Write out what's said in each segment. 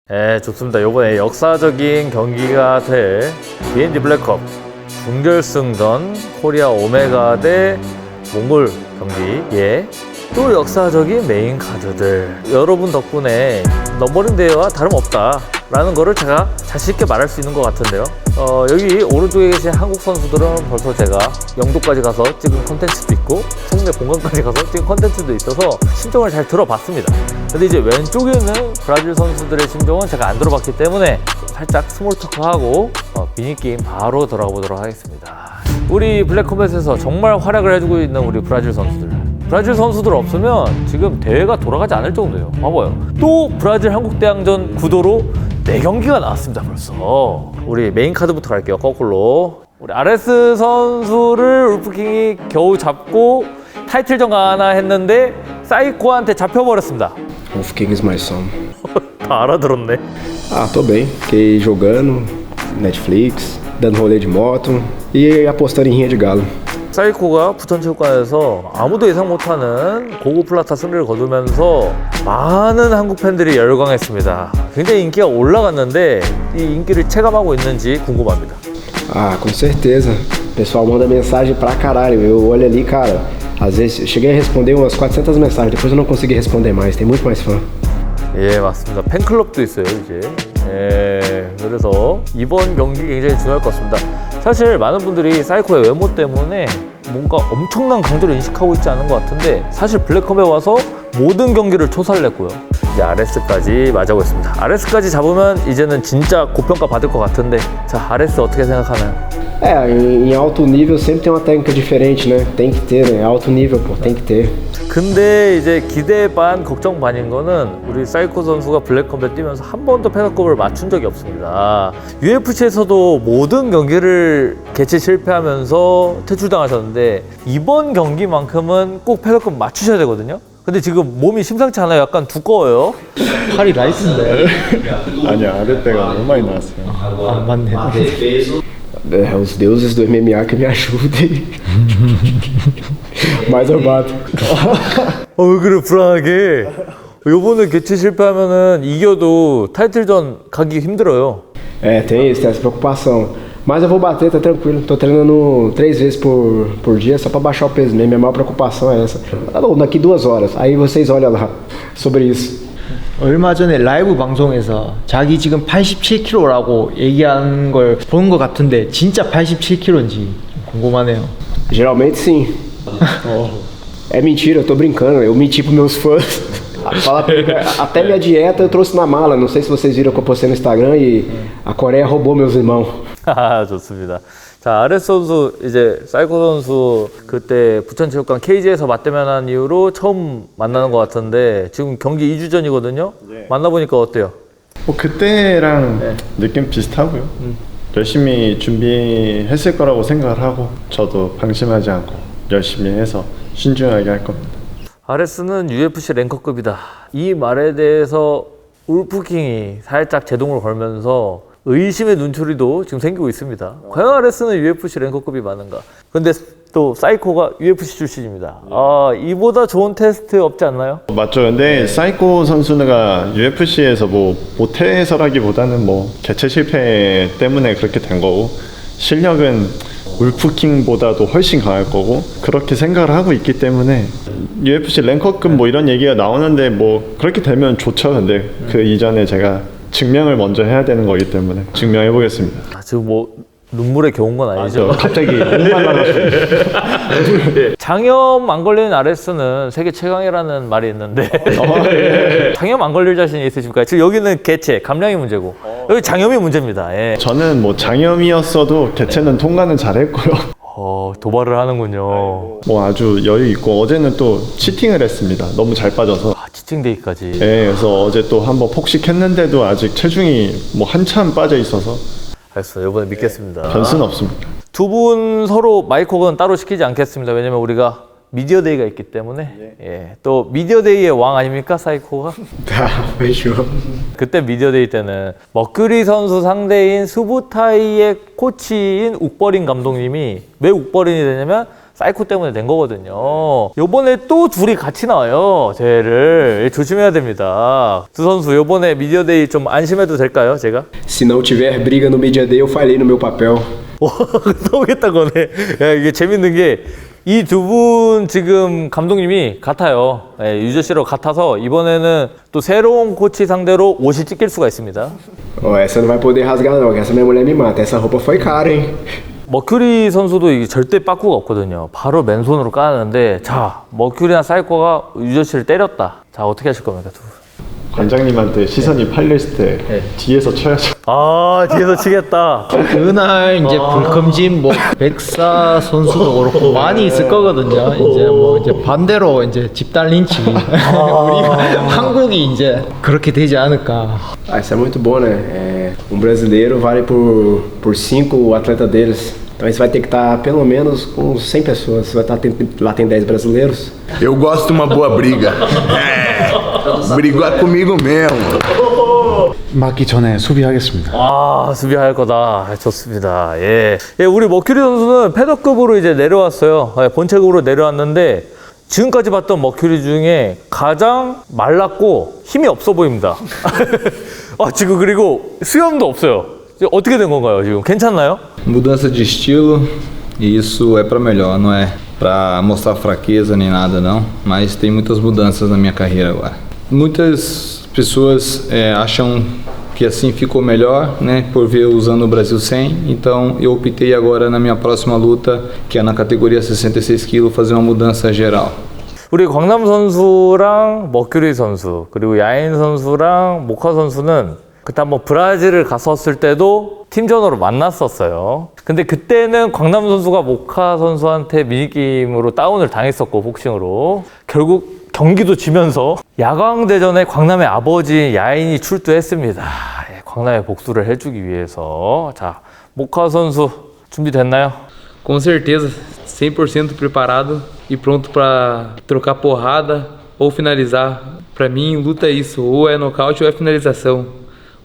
네, 좋습니다. 이번에 역사적인 경기가 될 D&D 블랙컵 준결승전 코리아 오메가 대 몽골 경기에 또 역사적인 메인 카드들, 여러분 덕분에 넘버링 대회와 다름없다 라는 거를 제가 자신있게 말할 수 있는 것 같은데요. 여기 오른쪽에 계신 한국 선수들은 벌써 제가 영도까지 가서 찍은 컨텐츠도 있고 송내 본관까지 가서 찍은 컨텐츠도 있어서 심정을 잘 들어봤습니다. 근데 이제 왼쪽에 있는 브라질 선수들의 심정은 제가 안 들어봤기 때문에 살짝 스몰 토크하고 미니게임 바로 들어가 보도록 하겠습니다. 우리 블랙컴뱃에서 정말 활약을 해주고 있는 우리 브라질 선수들 없으면 지금 대회가 돌아가지 않을 정도예요. 봐봐요. 또 브라질 한국대항전 구도로 4경기가 나왔습니다. 벌써 우리 메인 카드부터 갈게요. 거꾸로 우리 아레스 선수를 울프킹이 겨우 잡고 타이틀전 가나 했는데 사이코한테 잡혀버렸습니다. Wolfgang is my son. 다 알아들었네. Ah, tô bem. Fiquei jogando Netflix, dando rolê de moto e apostando em rinha de galo. 사이코가 부천체육관에서 아무도 예상 못하는 고급 플라타 승리를 거두면서 많은 한국 팬들이 열광했습니다. 굉장히 인기가 올라갔는데 이 인기를 체감하고 있는지 궁금합니다. Ah, com certeza. O pessoal manda mensagem pra caralho. Eu olho ali, cara. Às vezes eu cheguei a responder umas 400 mensagens, depois eu não consegui responder mais. Tem muito mais fã. 예, 맞습니다. 팬클럽도 있어요, 이제. 예, 그래서 이번 경기 굉장히 중요할 것 같습니다. 사실 많은 분들이 사이코의 외모 때문에 뭔가 엄청난 강도를 인식하고 있지 않은 것 같은데 사실 블랙컵에 와서 모든 경기를 초살냈고요. 이제 RS까지 맞아오고 있습니다. RS까지 잡으면 이제는 진짜 고평가 받을 것 같은데 자, RS 어떻게 생각하나요? É, em alto nível sempre tem uma técnica diferente, né? Tem que ter, né? Alto nível, pô, tem que ter. 근데 이제 기대 반 걱정 반인 거는 우리 사이코 선수가 블랙컴뱃 뛰면서 한 번도 패더급을 맞춘 적이 없습니다. UFC에서도 모든 경기를 개최 실패하면서 퇴출당하셨는데 이번 경기만큼은 꼭 패더급 맞추셔야 되거든요. 근데 지금 몸이 심상치 않아요. 약간 두꺼워요. 팔이 라이트인데. 아니야, 아랫배가 너무 많이 나왔어요. 아 맞네. É, os deuses do MMA que me ajudem. Mas eu bato. 왜 그래 불안하게. 요번에 개최 실패하면은 이겨도 타이틀전 가기 힘들어요. É, tem isso, tem essa preocupação. Mas eu vou bater, tá tranquilo. Tô treinando 3 vezes por dia só pra baixar o peso mesmo. Minha maior preocupação é essa. Tá bom, daqui 2 horas. Aí vocês olham lá sobre isso. 얼마 전에 라이브 방송에서 자기 지금 87kg라고 얘기한 걸 본 것 같은데 진짜 87kg인지 궁금하네요. Geralmente sim. É mentira, eu tô brincando. Eu menti pros meus fãs. Até minha dieta eu trouxe na mala. Não sei se vocês viram que eu postei no Instagram e a Coreia roubou meus irmãos. 좋습니다. 자, 아레스 선수, 이제 사이코 선수 그때 부천체육관 KG에서 맞대면한 이후로 처음 만나는 것 같은데 지금 경기 2주 전이거든요. 네. 만나보니까 어때요? 뭐 그때랑 느낌 비슷하고요. 열심히 준비했을 거라고 생각을 하고 저도 방심하지 않고 열심히 해서 신중하게 할 겁니다. 아레스는 UFC 랭커급이다. 이 말에 대해서 울프킹이 살짝 제동을 걸면서 의심의 눈초리도 지금 생기고 있습니다. 과연 아레스는 UFC 랭커급이 맞는가? 근데 또 사이코가 UFC 출신입니다. 아, 이보다 좋은 테스트 없지 않나요? 맞죠. 근데 사이코 선수가 UFC에서 뭐 못해서라기보다는 뭐 개최 실패 때문에 그렇게 된 거고 실력은 울프킹보다도 훨씬 강할 거고 그렇게 생각을 하고 있기 때문에 UFC 랭커급 뭐 이런 얘기가 나오는데 뭐 그렇게 되면 좋죠. 근데 그 이전에 제가 증명을 먼저 해야 되는 거기 때문에 증명해 보겠습니다. 아, 지금 뭐 눈물에 겨운 건 아니죠? 갑자기 목만 나갔어요. 장염 안 걸리는 아레스는 세계 최강이라는 말이 있는데 장염 안 걸릴 자신이 있으십니까? 지금 여기는 개체, 감량이 문제고 여기 장염이 문제입니다. 예. 저는 뭐 장염이었어도 개체는 통과는 잘했고요. 도발을 하는군요. 뭐 아주 여유 있고 어제는 또 치팅을 했습니다. 너무 잘 빠져서. 아, 치팅데이까지. 네, 그래서 어제 또 한번 폭식했는데도 아직 체중이 뭐 한참 빠져 있어서 알겠어요. 이번에 믿겠습니다. 변수는 없습니다. 두 분 서로 마이크는 따로 시키지 않겠습니다. 왜냐면 우리가 미디어데이가 있기 때문에 예. 또 미디어데이의 왕 아닙니까? 사이코가? Tá, fechou. 그때 미디어데이 때는 머큐리 선수 상대인 수부타이의 코치인 욱버린 감독님이 왜 욱버린이 되냐면 사이코 때문에 된 거거든요. 요번에 또 둘이 같이 나와요. 대회를 조심해야 됩니다. 두 선수 요번에 미디어데이 좀 안심해도 될까요, 제가? Se não tiver briga no Media Day, eu falhei no meu papel. 나오겠다 거네. 야, 이게 재밌는 게 이 두 분 지금 감독님이 같아요. 예, 유저씨로 같아서 이번에는 또 새로운 코치 상대로 옷이 찢길 수가 있습니다. Essa não vai poder rasgar não, que essa minha mulher me mata. Essa roupa foi cara, hein? 머큐리 선수도 이게 절대 빠꾸가 없거든요. 바로 맨손으로 까는데, 자, 머큐리나 사이코가 유저씨를 때렸다. 자, 어떻게 하실 겁니까, 두 분? 관장님한테 시선이 팔렸을 때 뒤에서 쳐야죠. 아, 뒤에서 치겠다. 그날 이제 불금진 뭐 백사 선수도 그렇고 많이 있을 거거든요. 이제 뭐 이제 반대로 이제 집단 린치 우리가 한국이 이제 그렇게 되지 않을까. Ah, isso é muito bom, né? Um brasileiro vale por 5 atletas deles. Então você vai ter que estar pelo menos com 100 pessoas. Você vai estar lá tem 10 brasileiros. Eu gosto de uma boa briga. brigar comigo mesmo. 맞기 전에 수비하겠습니다. 아, 수비할 거다. 좋습니다. 예. 예, 우리 머큐리 선수는 패더급으로 이제 내려왔어요. 예, 본체급으로 내려왔는데 지금까지 봤던 머큐리 중에 가장 말랐고 힘이 없어 보입니다. 아, 지금 그리고 수염도 없어요. 어떻게 된 건가요, 지금? 괜찮나요? Mudança de estilo, e isso é para melhor, não é para mostrar fraqueza nem nada não, mas tem muitas mudanças na minha carreira agora. Muitas pessoas acham que assim ficou melhor, né, por ver eu usando o Brasil 100, então eu optei agora na minha próxima luta, que é na categoria 66 kg, fazer uma mudança geral. 우리 광남 선수랑 머큐리 선수 그리고 야인 선수랑 모카 선수는 그때 한번 브라질을 갔었을 때도 팀전으로 만났었어요. 근데 그때는 광남 선수가 모카 선수한테 미니게임으로 다운을 당했었고 복싱으로 결국 경기도 지면서 야광대전에 광남의 아버지 야인이 출두했습니다. 예, 광남의 복수를 해주기 위해서. 자, 모카 선수 준비됐나요? Com certeza, 100% preparado e pronto para trocar porrada ou finalizar. Para mim, luta é isso, ou é nocaute ou é finalização.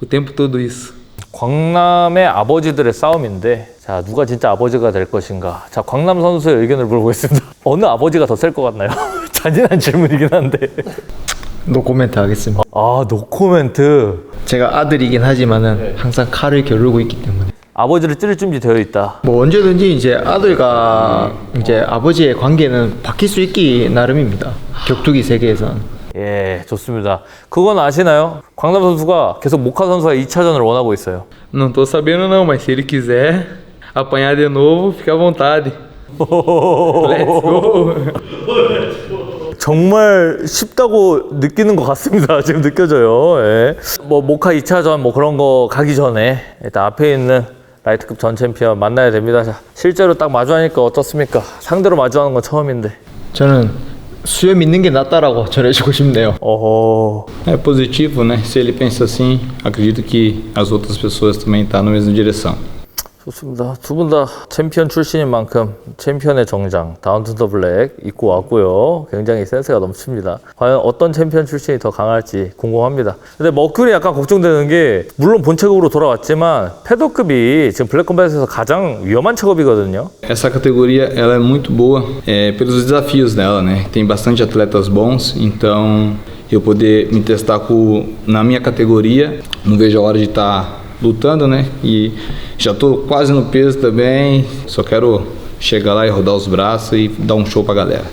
O tempo todo isso. 광남의 아버지들의 싸움인데, 자, 누가 진짜 아버지가 될 것인가? 자, 광남 선수의 의견을 물어보겠습니다. 어느 아버지가 더 셀 것 같나요? 잔인한 질문이긴 한데. 노코멘트 하겠습니다. 아, 노코멘트. 제가 아들이긴 하지만은 항상 칼을 겨루고 있기 때문에. 아버지를 찌를 준비 되어 있다. 뭐 언제든지 이제 아들과 이제 아버지의 관계는 바뀔 수 있기 나름입니다. 격투기 세계에선. 예, 좋습니다. 그건 아시나요? 광남 선수가 계속 모카 선수와 2차전을 원하고 있어요. Não tô sabendo não, mas se ele quiser apanhar de novo, fica à vontade. Let's go. 정말 쉽다고 느끼는 것 같습니다. 지금 느껴져요. 예. 뭐 모카 2차전 뭐 그런 거 가기 전에 일단 앞에 있는 라이트급 전 챔피언 만나야 됩니다. 자, 실제로 딱 마주하니까 어떻습니까? 상대로 마주하는 건 처음인데. 저는 수염 있는 게 낫다라고 전해주고 싶네요. 어허. É positivo, né? Se ele pensa assim, acredito que as outras pessoas também estão na mesma direção. 좋습니다. 두 분 다 챔피언 출신인 만큼 챔피언의 정장 다운투 더 블랙 입고 왔고요. 굉장히 센스가 넘칩니다. 과연 어떤 챔피언 출신이 더 강할지 궁금합니다. 근데 머큐리 약간 걱정되는 게 물론 본체급으로 돌아왔지만 패더급이 지금 블랙컴뱃에서 가장 위험한 체급이거든요. Essa categoria ela é muito boa pelos desafios dela, né? Tem bastante atletas bons, então eu poder me testar na minha categoria, não vejo a hora de estar lutando, né? E já tô quase no peso também, só quero chegar lá e rodar os braços e dar um show pra galera.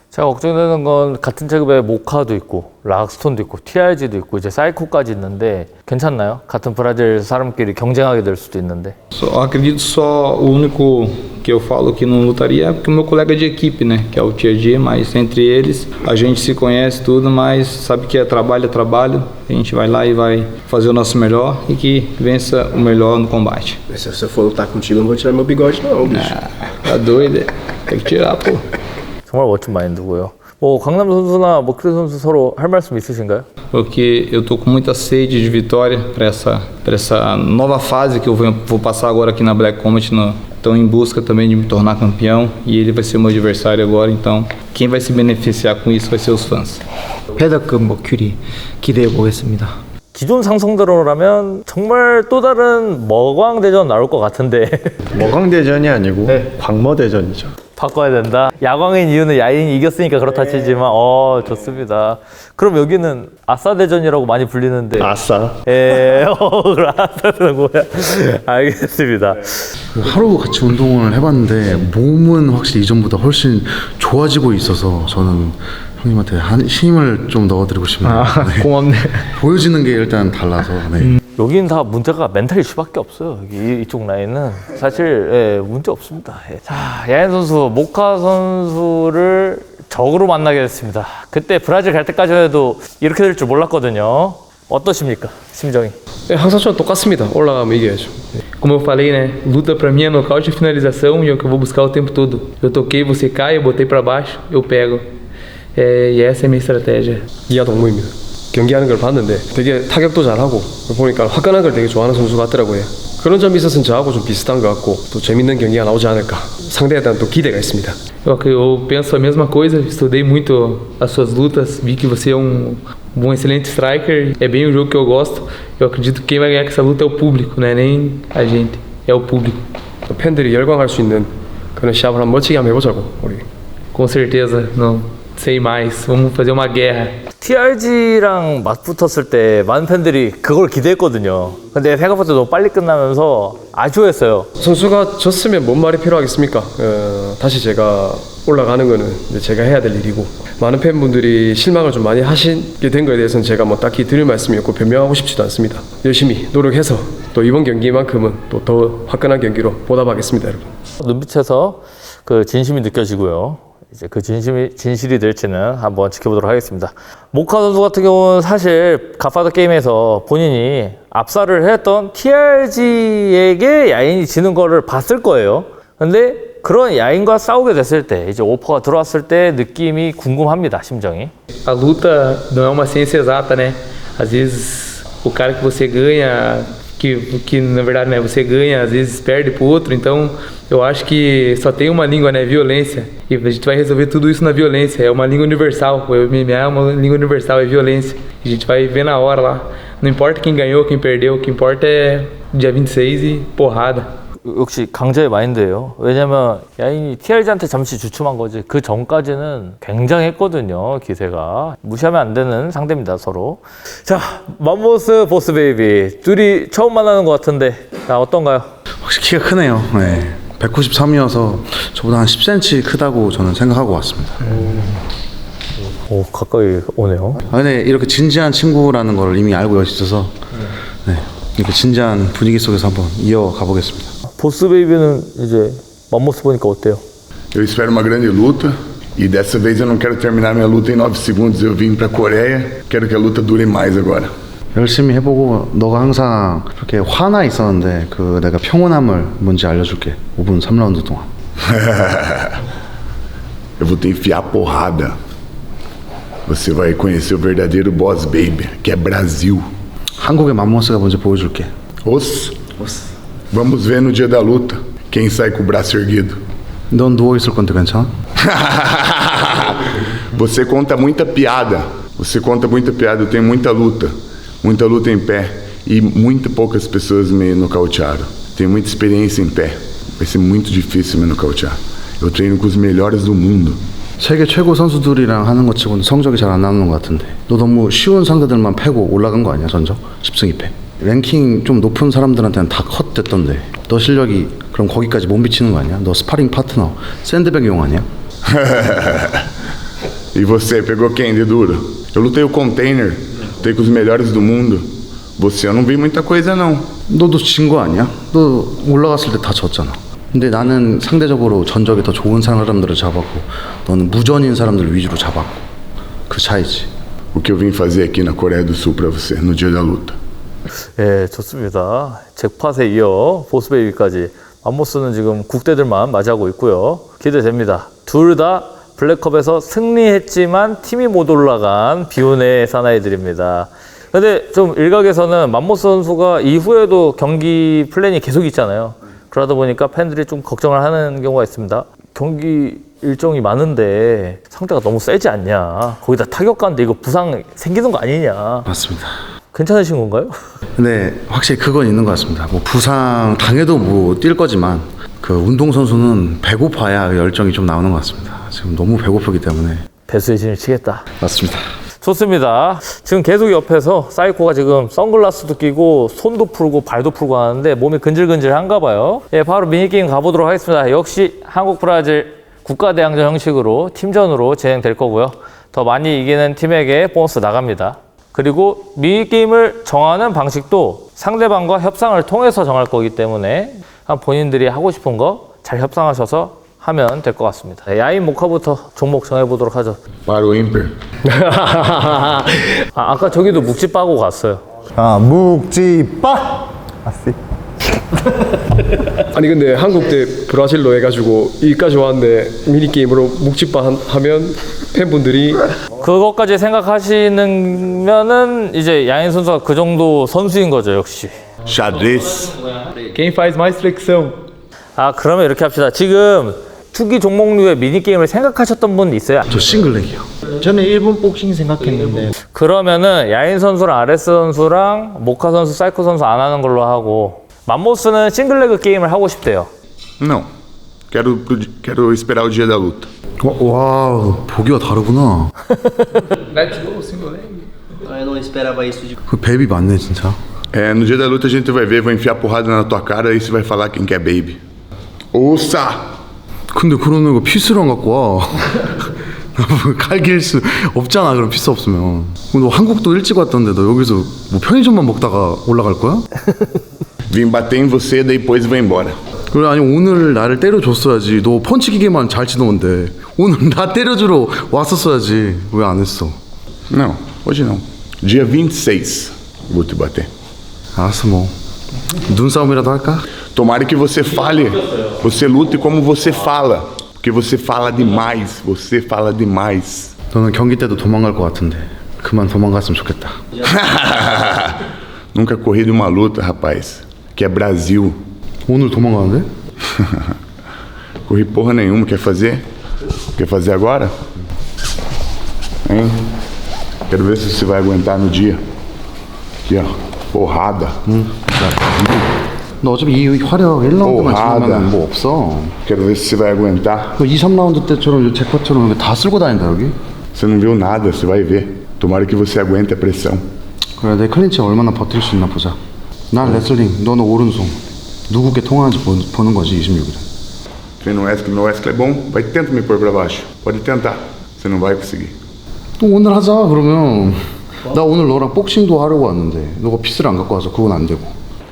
제가 걱정되는 건 같은 체급에 모카도 있고 락스톤도 있고 TRG도 있고 이제 사이코까지 있는데 괜찮나요? 같은 브라질 사람끼리 경쟁하게 될 수도 있는데. Só acredito só o único que eu falo que não lutaria é porque o meu colega de equipe, né? Que é o TRG, mas entre eles a gente se conhece tudo, mas sabe que é trabalho, a gente vai lá e vai fazer o nosso melhor e que vença o melhor no combate. Se eu for lutar contigo, eu não vou tirar meu bigode não, bicho. Tá doido? Tem que tirar, pô. 정말 멋진 마인드고요. 뭐 강남 선수나 머큐리 선수 서로 할 말씀 있으신가요? Porque eu tô com muita sede de vitória para essa nova fase que eu vou passar agora aqui na Black Combat. Estou em busca também de me tornar campeão e ele vai ser meu adversário agora, então quem vai se beneficiar com isso vai ser os fãs. 패더급 머큐리 기대해 보겠습니다. 기존 상성대로라면 정말 또 다른 머광대전 나올 것 같은데 머광대전이 아니고 광머대전이죠. 바꿔야 된다. 야광인 이유는 야인이 이겼으니까 그렇다 치지만 좋습니다. 그럼 여기는 아싸 대전이라고 많이 불리는데 아싸. 그럼 아싸는 뭐야? 알겠습니다. 하루 같이 운동을 해봤는데 몸은 확실히 이전보다 훨씬 좋아지고 있어서 저는 형님한테 힘을 좀 넣어드리고 싶네요. 네. 고맙네. 보여지는 게 일단 달라서. 네. 여기는 다 문제가 멘탈 이슈밖에 없어요. 이쪽 라인은 사실 문제 없습니다. 자, 야인 선수, 모카 선수를 적으로 만나게 됐습니다. 그때 브라질 갈 때까지만 해도 이렇게 될 줄 몰랐거든요. 어떠십니까? 심정이? 항상처럼 똑같습니다. 올라가면 이겨야죠. Como eu falei, né? Luta pra mim é nocaute e finalização e é o que eu vou buscar o tempo todo. Eu toquei, você cai, eu botei pra baixo, eu pego. E essa é a minha estratégia. 이하 동무입니다. 경기하는 걸 봤는데 되게 타격도 잘하고 보니까 화끈한 걸 되게 좋아하는 선수 같더라고요. 그런 점이 있어서는 저하고 좀 비슷한 것 같고 또 재밌는 경기가 나오지 않을까. 상대에 대한 또 기대가 있습니다. Eu penso a mesma coisa, estudei muito as suas lutas, vi que você é um excelente striker, é bem o jogo que eu gosto. Eu acredito que quem vai ganhar com essa luta é o público, não é nem a gente, é o público. 또 팬들이 열광할 수 있는 그런 시합을 한번 멋지게 한번 해보자고 우리. Com certeza, não sei mais, vamos fazer uma guerra. TRG랑 맞붙었을 때 많은 팬들이 그걸 기대했거든요. 근데 생각보다 너무 빨리 끝나면서 아쉬워했어요. 선수가 졌으면 뭔 말이 필요하겠습니까? 다시 제가 올라가는 거는 이제 제가 해야 될 일이고 많은 팬분들이 실망을 좀 많이 하시게 된 거에 대해서는 제가 뭐 딱히 드릴 말씀이 없고 변명하고 싶지도 않습니다. 열심히 노력해서 또 이번 경기만큼은 또 더 화끈한 경기로 보답하겠습니다, 여러분. 눈빛에서 그 진심이 느껴지고요. 이제 그 진실이 될지는 한번 지켜보도록 하겠습니다. 모카 선수 같은 경우는 사실 갓파더 게임에서 본인이 압살을 했던 TRG에게 야인이 지는 거를 봤을 거예요. 근데 그런 야인과 싸우게 됐을 때, 이제 오퍼가 들어왔을 때 느낌이 궁금합니다, 심정이. A luta não é uma ciência exata, né? Às vezes o cara que você ganha, que na verdade, né, você ganha, às vezes perde pro outro, então eu acho que só tem uma língua, né, violência, e a gente vai resolver tudo isso na violência, é uma língua universal, o MMA é uma língua universal, é violência, a gente vai ver na hora lá, não importa quem ganhou, quem perdeu, o que importa é dia 26 e porrada. 역시 강자의 마인드예요. 왜냐면 야인이 TRG한테 잠시 주춤한 거지 그 전까지는 굉장했거든요. 기세가 무시하면 안 되는 상대입니다, 서로. 자, 맘모스 보스 베이비 둘이 처음 만나는 것 같은데 어떤가요? 확실히 키가 크네요. 네. 193이어서 저보다 한 10cm 크다고 저는 생각하고 왔습니다. 오, 가까이 오네요. 근데 이렇게 진지한 친구라는 걸 이미 알고 있어서 네, 이렇게 진지한 분위기 속에서 한번 이어가 보겠습니다. 보스 베이비는 이제 맘모스 보니까 어때요? Eu espero uma grande luta e dessa vez eu não quero terminar minha luta em 9 segundos. Eu vim pra Coreia, quero que a luta dure mais agora. 열심히 해보고 너가 항상 그렇게 화나 있었는데 그 내가 평온함을 뭔지 알려줄게. 5분 3라운드 동안. Eu vou te enfiar porrada. Você vai conhecer o verdadeiro boss baby, que é Brasil. 한국의 맘모스가 먼저 보여줄게. Os. Vamos ver no dia da luta quem sai com o braço erguido. 넌 누워있을 건데 괜찮아? Você conta muita piada. Você conta muita piada. Eu tenho muita luta em pé e muito poucas pessoas me nocautearam. Tenho muita experiência em pé. Vai ser muito difícil me nocautear. Eu treino com os melhores do mundo. 세계 최고 선수들이랑 하는 것 치고는 성적이 잘 안 나오는 것 같은데 너 너무 쉬운 상대들만 패고 올라간 거 아니야 전적? 10승 2패 랭킹 좀 높은 사람들한테는 다 컷 됐던데 너 실력이 그럼 거기까지 못 미치는 거 아니야? 너 스파링 파트너 샌드백 용 아니야? E você, pegou quem de duro? Eu lutei o container, lutei com os melhores do mundo. Você, eu não vi muita coisa não. 너도 진 거 아니야? 너 올라갔을 때 다 졌잖아. 근데 나는 상대적으로 전적이 더 좋은 사람들을 잡았고 너는 무전인 사람들 위주로 잡았고 그 차이지. O que eu vim fazer aqui na Coreia do Sul pra você no dia da luta. 예, 좋습니다. 잭팟에 이어 보스베이비까지 맘모스는 지금 국대들만 맞이하고 있고요. 기대됩니다. 둘 다 블랙컵에서 승리했지만 팀이 못 올라간 비운의 사나이들입니다. 근데 좀 일각에서는 맘모스 선수가 이후에도 경기 플랜이 계속 있잖아요. 그러다 보니까 팬들이 좀 걱정을 하는 경우가 있습니다. 경기 일정이 많은데 상대가 너무 세지 않냐. 거기다 타격가인데 이거 부상 생기는 거 아니냐. 맞습니다. 괜찮으신 건가요? 근데 확실히 그건 있는 것 같습니다. 뭐 부상 당해도 뭐 뛸 거지만 그 그 운동선수는 배고파야 열정이 좀 나오는 것 같습니다. 지금 너무 배고프기 때문에. 배수의 진을 치겠다. 맞습니다. 좋습니다. 지금 계속 옆에서 사이코가 지금 선글라스도 끼고 손도 풀고 발도 풀고 하는데 몸이 근질근질한가 봐요. 예, 바로 미니게임 가보도록 하겠습니다. 역시 한국 브라질 국가대항전 형식으로 팀전으로 진행될 거고요. 더 많이 이기는 팀에게 보너스 나갑니다. 그리고 미니게임을 정하는 방식도 상대방과 협상을 통해서 정할 거기 때문에 본인들이 하고 싶은 거 잘 협상하셔서 하면 될 것 같습니다. 야인 모카부터 종목 정해보도록 하죠. Para o ímpar. 아까 저기도 묵지 빠고 갔어요. 아, 묵지빠. 아씨. 아니 근데 한국 대 브라질로 해가지고 여기까지 왔는데 미니게임으로 묵찌빠 하면 팬분들이 그것까지 생각하시면은 이제 야인 선수가 그 정도 선수인 거죠, 역시. Xadrez. Quem faz mais flexão? 아, 그러면 이렇게 합시다. 지금 투기 종목류의 미니게임을 생각하셨던 분 있어요? 저 싱글렉이요. 저는 일본 복싱 생각했는데 그러면은 야인 선수랑 아레스 선수랑 모카 선수, 사이코 선수 안 하는 걸로 하고 맘모스는 싱글레그 게임을 하고 싶대요. Não. Quero esperar o dia da luta. 와, 보기와 다르구나. Eu não esperava isso de. 그 벨비 맞네 진짜. É, no dia da luta a gente vai ver, vou enfiar porrada na tua cara e você vai falar quem quer baby. Ouça! 근데 그런 거 피스를 안 갖고 와. 갈길 수 없잖아. 그럼 피스 없으면. 너 한국도 일찍 왔던데 너 여기서 뭐 편의점만 먹다가 올라갈 거야? Vim bater em você, daí depois vou embora. 그래, 아니 오늘 나를 때려줬어야지. 너 펀치 기계만 잘 치던데 오늘 나 때려주러 왔었어야지. 왜 안 했어? Não, hoje não. Dia 26 vou te bater. 알았어 뭐 눈싸움이라도 할까? Tomara que você fale, você lute como você fala. Porque você fala demais, você fala demais. 너는 경기 때도 도망갈 것 같은데 그만 도망갔으면 좋겠다. Nunca corri de uma luta, rapaz. Que é Brasil. 오늘 도망가는데? Corri porra nenhuma, quer fazer? Quer fazer agora? Hein? Quero ver se você vai aguentar no dia. Aqui, ó. Porrada. 너 어차피 이 화력 1라운드만 하다. 지나면 뭐 없어. Quero ver se você vai aguentar. 그 2, 3라운드 때처럼 잭팟처럼 이렇게 다 쓸고 다닌다 여기. Você não viu nada, você vai ver. Tomara que você aguente a pressão. 그래 내 클린치 얼마나 버틸 수 있나 보자. 난 레슬링, 너는 오른손. 누구께 통하는지 보는 거지 26일에. Treino Wesley, meu Wesley é bom. Vai, tenta me pôr pra baixo. Pode tentar. Você não vai conseguir. 또 오늘 하자 그러면. 나 오늘 너랑 복싱도 하려고 왔는데 너가 피스를 안 갖고 와서 그건 안 되고.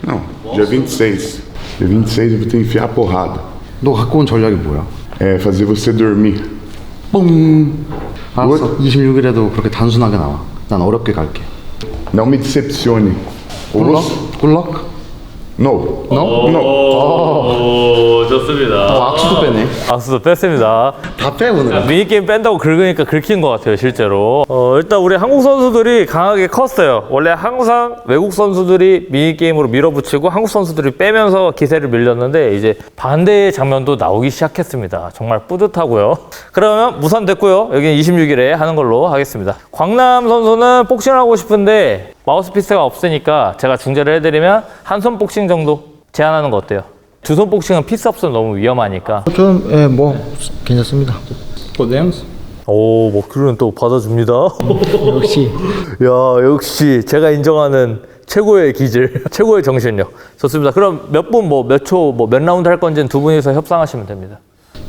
Não, dia 26. Dia 26 eu vou te enfiar a porrada. 너 갖고 온 전략이 뭐야? É fazer você dormir. 뻥. 알았어. 26일에도 그렇게 단순하게 나와. 난 어렵게 갈게. Não me decepcione. 꿀럭? 꿀럭? No. No? No. 오, 좋습니다. 악수도 빼네. 악수도 뺐습니다. 다 빼 오늘. 미니게임 뺀다고 긁으니까 긁힌 것 같아요, 실제로. 일단 우리 한국 선수들이 강하게 컸어요. 원래 항상 외국 선수들이 미니게임으로 밀어붙이고 한국 선수들이 빼면서 기세를 밀렸는데 이제 반대의 장면도 나오기 시작했습니다. 정말 뿌듯하고요. 그러면 무산됐고요. 여기는 26일에 하는 걸로 하겠습니다. 광남 선수는 복싱을 하고 싶은데 마우스피스가 없으니까 제가 중재를 해드리면 한 손 복싱 정도 제안하는 거 어때요? 두 손 복싱은 피스 없으면 너무 위험하니까. 좀 뭐 괜찮습니다. Podemos? 오, 목표는 또 받아줍니다. 역시 야, 역시 제가 인정하는 최고의 기질, 최고의 정신력. 좋습니다. 그럼 몇 분, 뭐 몇 초, 뭐 몇 라운드 할 건지는 두 분이서 협상하시면 됩니다.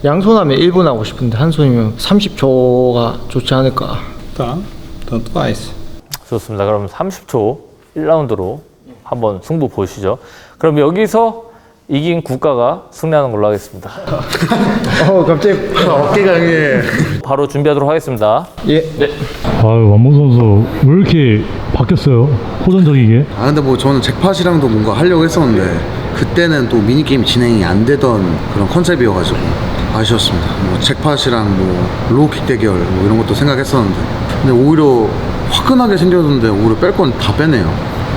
양손하면 1분 하고 싶은데 한 손이면 30초가 좋지 않을까. Tá, tanto faz. 좋습니다. 그럼 30초 1라운드로 한번 승부 보시죠. 그럼 여기서 이긴 국가가 승리하는 걸로 하겠습니다. 갑자기 어깨가 형이. 바로 준비하도록 하겠습니다. 예. 네. 아유, 완봉 선수 왜 이렇게 바뀌었어요? 호전적이게? 아 근데 뭐 저는 잭팟이랑도 뭔가 하려고 했었는데 그때는 또 미니게임 진행이 안 되던 그런 컨셉이어가지고 아쉬웠습니다. 뭐 잭팟이랑 뭐 로우킥 대결 뭐 이런 것도 생각했었는데 근데 오히려 화끈하게 생겼는데 오히려 뺄 건 다 빼네요.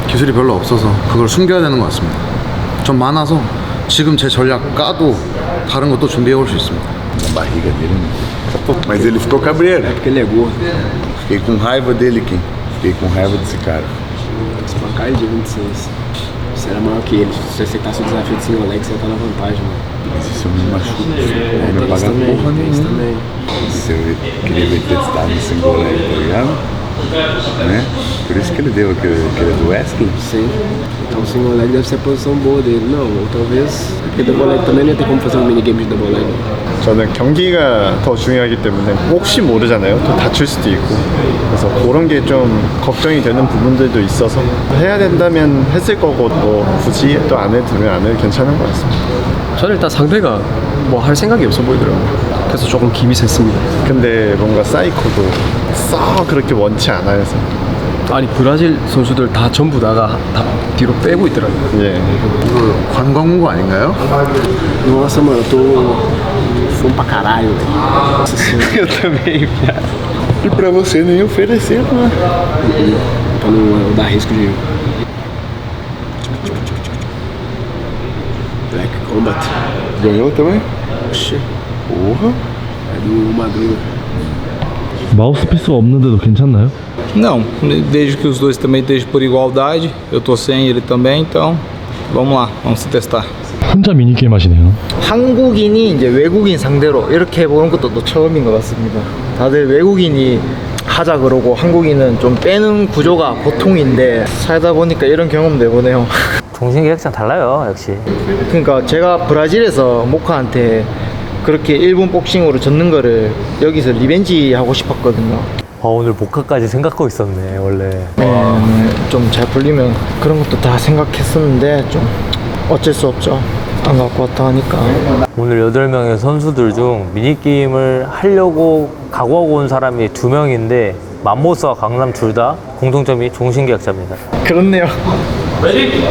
기술이 별로 없어서 그걸 숨겨야 되는 것 같습니다. 좀 많아서 지금 제 전략 까도 다른 것도 준비해 올 수 있습니다. A barriga dele, né? Mas ele ficou cabreiro. É porque ele é gordo. Fiquei com raiva dele, Kim. Fiquei com raiva desse cara. Espancar ele de 26. Você era maior que ele. Se você aceitasse o desafio de single leg, você ia estar na vantagem, mano. Mas isso me machuca. Não me paga porra nenhuma. Se eu queria ver testado esse goleiro, tá ligado? Né? Por isso que ele deu aquele do Wesley. Sim. Então o single leg deve ser a posição boa dele. Não, ou talvez. Porque double leg também não ia ter como fazer um minigame de double leg. 저는 경기가 더 중요하기 때문에 혹시 모르잖아요. 또 다칠 수도 있고. 그래서 그런 게 좀 걱정이 되는 부분들도 있어서 해야 된다면 했을 거고 뭐 굳이 또 안 해두면 안 해도 괜찮은 것 같습니다. 저는 일단 상대가 뭐 할 생각이 없어 보이더라고요. 그래서 조금 기미 샜습니다. 근데 뭔가 사이코도 썩 그렇게 원치 않아요. 아니 브라질 선수들 다 전부 다가 다 뒤로 빼고 있더라고요. 예. 이거 관광구 아닌가요? Nossa, mano, eu tô fome pra caralho, velho. Eu também, viado. E pra você nem ofereceram, né? Pra não dar risco de. Black Combat. Ganhou também? Oxi, Porra! é do Magrilo. 마우스피스가 없는데도 괜찮나요? Não, desde que os dois também estejam por igualdade, eu tô sem ele também, então vamos lá, vamos se testar. 혼자 미니게임 하시네요. 한국인이 이제 외국인 상대로 이렇게 해보는 것도 또 처음인 것 같습니다. 다들 외국인이 하자 그러고 한국인은 좀 빼는 구조가 보통인데 살다 보니까 이런 경험도 해보네요. 종신계약장 달라요, 역시. 그러니까 제가 브라질에서 모카한테 그렇게 일본 복싱으로 졌는 거를 여기서 리벤지 하고 싶었거든요. 오늘 모카까지 생각하고 있었네, 원래. 좀 잘 풀리면 그런 것도 다 생각했었는데 좀 어쩔 수 없죠. 안 갖고 왔다 하니까. 오늘 8명의 선수들 중 미니게임을 하려고 각오하고 온 사람이 2명인데 맘모스와 강남 둘 다 공통점이 종신계약자입니다. 그렇네요. 레디!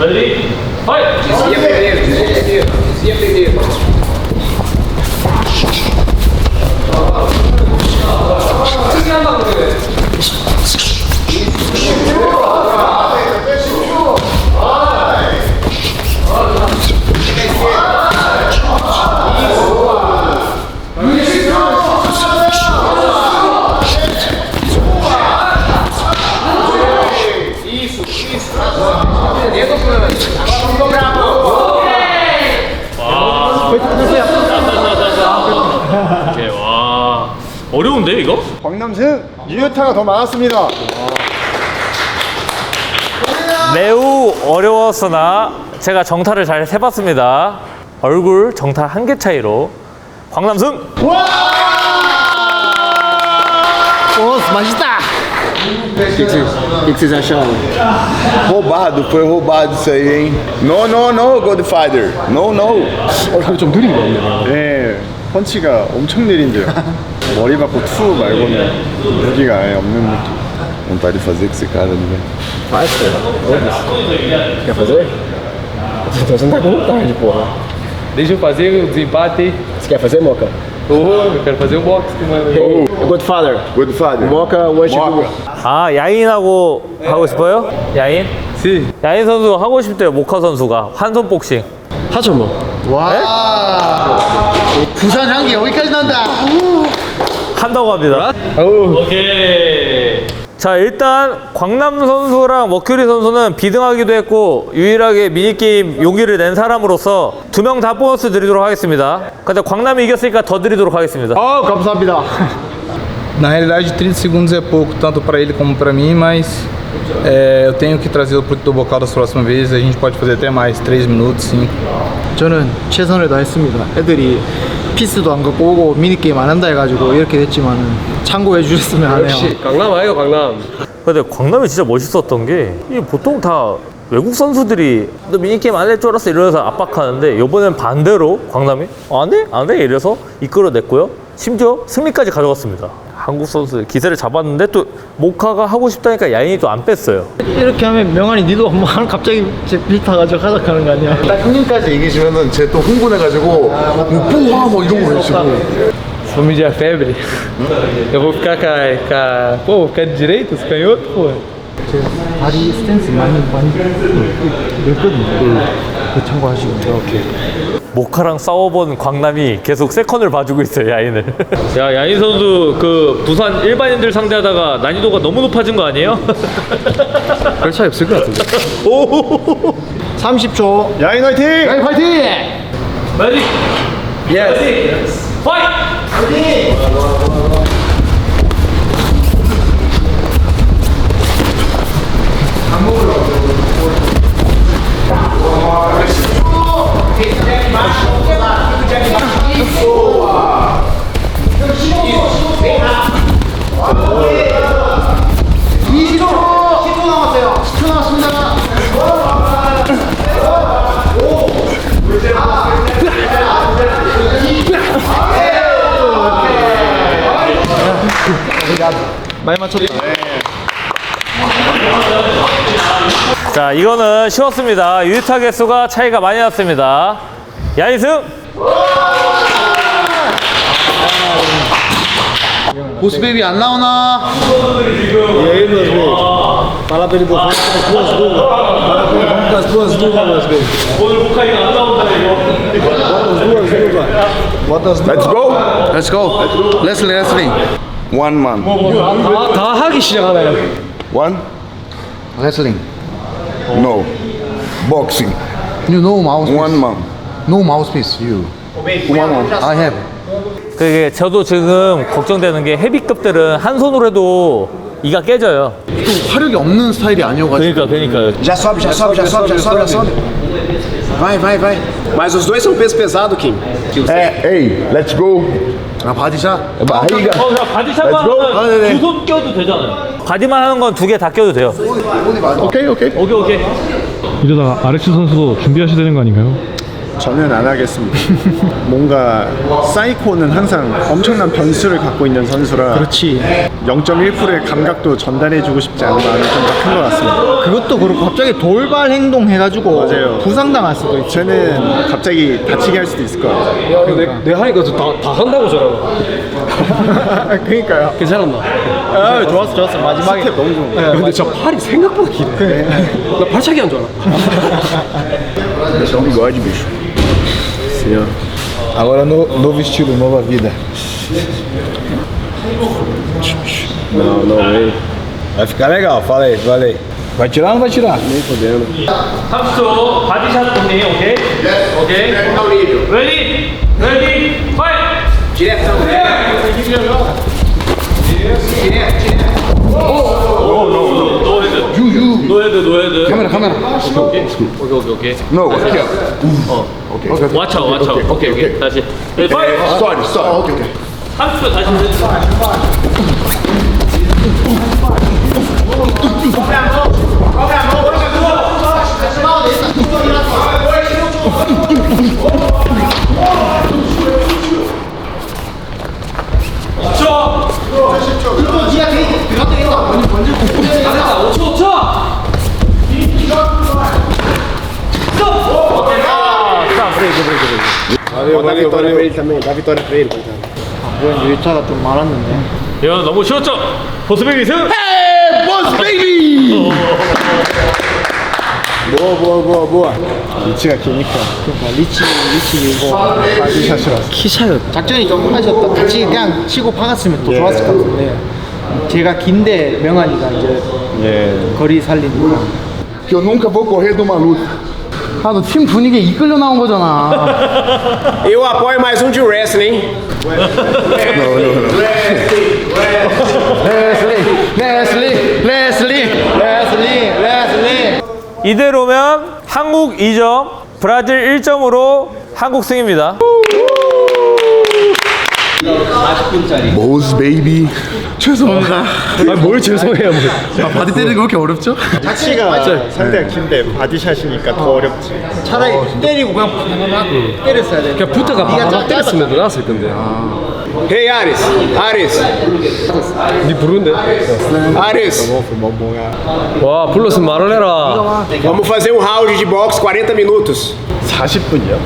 레디! 파이트! 와, 어려운데 이거? 광남승 유효타가 더 많았습니다. 매우 어려웠으나 제가 정타를 잘 세봤습니다. 얼굴 정타 1개 차이로 광남승! 오, 맛있다. O que vocês acharam? Roubado, foi roubado isso aí, hein? No, no, no, Godfather. No, no. 좀 느린 거 같네. 네, 펀치가 엄청 느린데요. 머리 받고 투 말고는 무기가 아예 없는 느낌. Vontade de fazer com esse cara, né? Faz, pô. Quer fazer? Então você não tá com vontade, porra. Deixa eu fazer o desempate. Você quer fazer, Moca? Eu quero fazer o boxe que manda. Hey, Godfather. Godfather. Moca, wants you. 아, 야인하고 하고 싶어요? 야인? Sim. 야인 선수 하고 싶대요, 모카 선수가. 한손 복싱. 하죠 뭐. 와. 부산 향기 여기까지 난다. 한다고 합니다. 오케이. 자, 일단 광남 선수랑 머큐리 선수는 비등하기도 했고 유일하게 미니게임 용기를 낸 사람으로서 2명 다 보너스 드리도록 하겠습니다. 근데 광남이 이겼으니까 더 드리도록 하겠습니다. 감사합니다. Na realidade, 30 segundos é pouco, tanto para ele como para mim, mas eu tenho que trazer o produto bocal das próximas vezes. A gente pode fazer até mais, 3 minutos, 5. 저는 최선을 다했습니다. 애들이 피스도 안 갖고 오고 미니게임 안 한다 해가지고 이렇게 됐지만은 참고해 주셨으면 하네요. 역시 강남 아이가 강남. 근데 광남이 진짜 멋있었던 게 이 보통 다 외국 선수들이 너 미니게임 안 할 줄 알았어 이러면서 압박하는데 이번엔 반대로 광남이 안 해? 안 해? 이래서 이끌어냈고요. 심지어 승리까지 가져갔습니다. 한국 선수들 기세를 잡았는데 또 모카가 하고 싶다니까 야인이 또 안 뺐어요. 이렇게 하면 명환이 니도 한번 갑자기 제 비타가지고 하작하는 거 아니야? 딱 형님까지 얘기해주면은 쟤 또 흥분해가지고 뽀아 뭐 이런 거 해주고. Se for medir a febre, eu vou ficar pô, vou ficar de direita, esse canhoto, pô. 다리 스탠스 많이 넓거든요. 그 참고하시고. 오케이. 모카랑 싸워본 광남이 계속 세컨을 봐주고 있어요, 야인을. 야, 야인 선수 그 부산 일반인들 상대하다가 난이도가 너무 높아진 거 아니에요? 별 차이 없을 것 같은데. 30초. 야인 화이팅! 파이팅! Ready? Yes. Ready? Fight! 많이 맞췄다. 자, 이거는 쉬웠습니다. 유효타 개수가 차이가 많이 났습니다. 야이승! 보스베이비 안 나오나? Fala pra ele do vamos com as duas luvas, baby. 오늘 목카이가 안 나온다, 이거. Bota as duas. Let's go. Let's go. Leslie. One man. 다 하기 시작하나요? One. Wrestling. No. Boxing. You know mouthpiece. One man. No mouthpiece. You. I have. 그게 저도 지금 걱정되는 게 헤비급들은 한 손으로 해도 이가 깨져요. 또 화력이 없는 스타일이 아니어가지고. 그러니까요. Já sobe. Vai. Mas os dois são peso pesado, Kim. Hey, let's go. 아 바디샷. Barriga. 자, 바디샷만 하면 두 손 껴도 되잖아요. 바디만 하는 건 두 개 다 껴도 돼요. Ok. 오케이. 이러다가 아렉스 선수도 준비하셔야 되는 거 아닌가요? 저는 안 하겠습니다. 뭔가 사이코는 항상 엄청난 변수를 갖고 있는 선수라 그렇지. 0.1%의 감각도 전달해주고 싶지 않은 마음이 좀 더 큰 것 같습니다. 그것도 그렇고 갑자기 돌발 행동 해가지고 맞아요. 부상당할 수도 있지. 쟤는 갑자기 다치게 할 수도 있을 것 같아요. 야, 내 하니까 다 한다고 저러고. 그러니까요. 괜찮았나? 아, 좋았어. 마지막에 스텝 너무 좋은 거. 야, 근데 저 팔이 생각보다 기네. 나 발차기 한 줄 알아. Esse é um bigode, bicho. Agora novo estilo, nova vida. Não, Vai ficar legal, fala aí, valeu. Vai tirar ou não vai tirar? 30초 바디샷 본니 오케이? 오케이. 레디, 파이트! Diretão. 노헤드. 카메라. 오케이. No, aqui, ó. watch out. 오케이. 다시. 레디, 파이트! Sorry. Ok. 30초 다시. Dá a vitória pra ele também. Dá a vitória pra ele, coitado. 이번 유효차가 좀 많았는데. 이건 너무 쉬웠죠? 보스베이비 승! 보아. 리치가 기니까. 그러니까 리치 이거 바디샷이라서. 키 차이. 작전이 좀 하셨다. 같이 그냥 치고 박았으면 더 좋았을 것 같은데. 제가 긴데 명환이가 이제 거리 살리니까. Que eu nunca vou correr de uma luta. 아 너 팀 분위기에 이끌려 나온 거잖아. Eu apoio mais um de wrestling. 레슬링. 이대로면 한국 2점, 브라질 1점으로 한국 승입니다. Boas, baby. 죄송합니다. 뭘 죄송해요. 아, 바디 때리는 거 그렇게 어렵죠? 타치가 상대가 긴데 바디샷이니까 더 어렵지. 차라리 때리고 그냥 때렸어야 돼. 그냥 붙어가 바닥 때렸으면 더 나았을 텐데. Hey, Ares. 니 부르는데? Ares. 와, 불렀으면 말을 해라. Vamos fazer um round de boxe 40 minutos. 40분이요?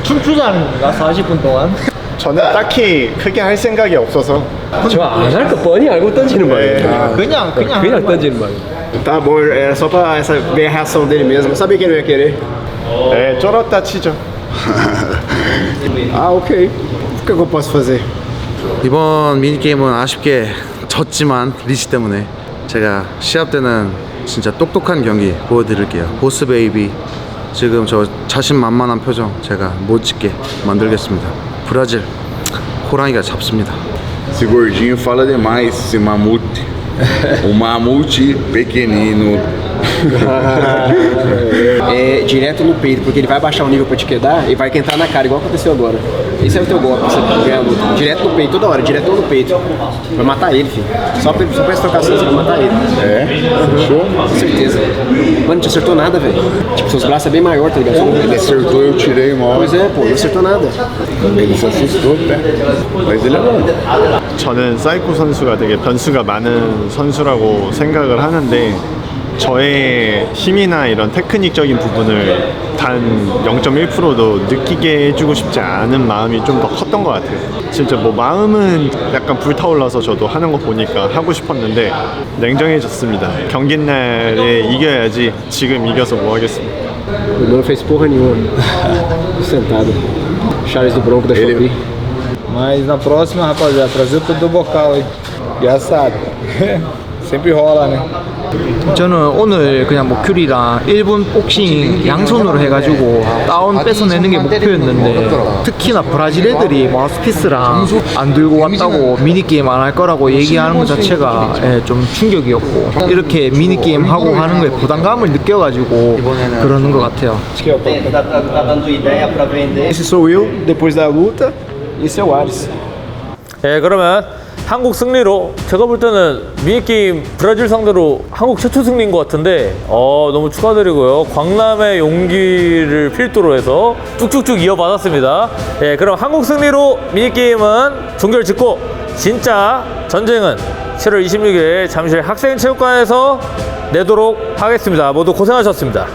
춤추자는 건가? 40분 동안? 저는 딱히 크게 할 생각이 없어서 저 안 할 거 뻔히 알고 던지는 말이에요. 그냥 던지는 말이에요. Tá bom, era só pra ver a reação dele mesmo. Eu sabia que ele não ia querer. 네, 쫄았다 치죠. Ah, ok. O que eu posso fazer? 이번 미니게임은 아쉽게 졌지만 리치 때문에 제가 시합 때는 진짜 똑똑한 경기 보여드릴게요. 보스베이비 지금 저 자신만만한 표정 제가 못 짓게 만들겠습니다. 브라질 호랑이가 잡습니다. Esse gordinho fala demais, esse mamute. O mamute pequenino. É direto no peito, porque ele vai baixar o nível pra te quedar e vai entrar na cara, igual aconteceu agora. Esse é o teu golpe, você ganha a luta. Direto no peito, toda hora, direto no peito. Vai matar ele, filho. Só pra essa trocação você vai matar ele. É? Fechou? Com certeza. Mano, não te acertou nada, velho. Tipo, seus braços é bem maior, tá ligado? Ele acertou, eu tirei uma hora. Pois é, pô, não acertou nada. Ele se assustou, né? Mas ele é bom. 저는 사이코 선수가 되게 변수가 많은 선수라고 생각을 하는데 저의 힘이나 이런 테크닉적인 부분을 단 0.1%도 느끼게 해주고 싶지 않은 마음이 좀 더 컸던 것 같아요. 진짜 뭐 마음은 약간 불타올라서 저도 하는 거 보니까 하고 싶었는데 냉정해졌습니다. 경기 날에 이겨야지 지금 이겨서 뭐 하겠습니다. O Mano fez porra nenhuma. Sentado. Charles do Bronco da Shopee. Mas na próxima, rapaziada, trazer o do bocal, hein? Engraçado. Sempre rola, né? 저는 오늘 그냥 목큐리랑 일본 복싱 양손으로 해가지고 다운 뺏어내는 게 목표였는데 특히나 브라질 애들이 마우스피스랑 안 들고 왔다고 미니게임 안 할 거라고 얘기하는 것 자체가 좀 충격이었고 이렇게 미니게임 하고 하는 거에 부담감을 느껴가지고 그러는 것 같아요. Tá dando ideia pra vender. Esse sou eu, depois da luta. Esse é o Ares. 예, 그러면 한국 승리로 제가 볼 때는 미니게임 브라질 상대로 한국 최초 승리인 것 같은데 너무 축하드리고요. 광남의 용기를 필두로 해서 쭉쭉쭉 이어받았습니다. 예, 그럼 한국 승리로 미니게임은 종결 짓고 진짜 전쟁은 7월 26일 잠실 학생체육관에서 내도록 하겠습니다. 모두 고생하셨습니다.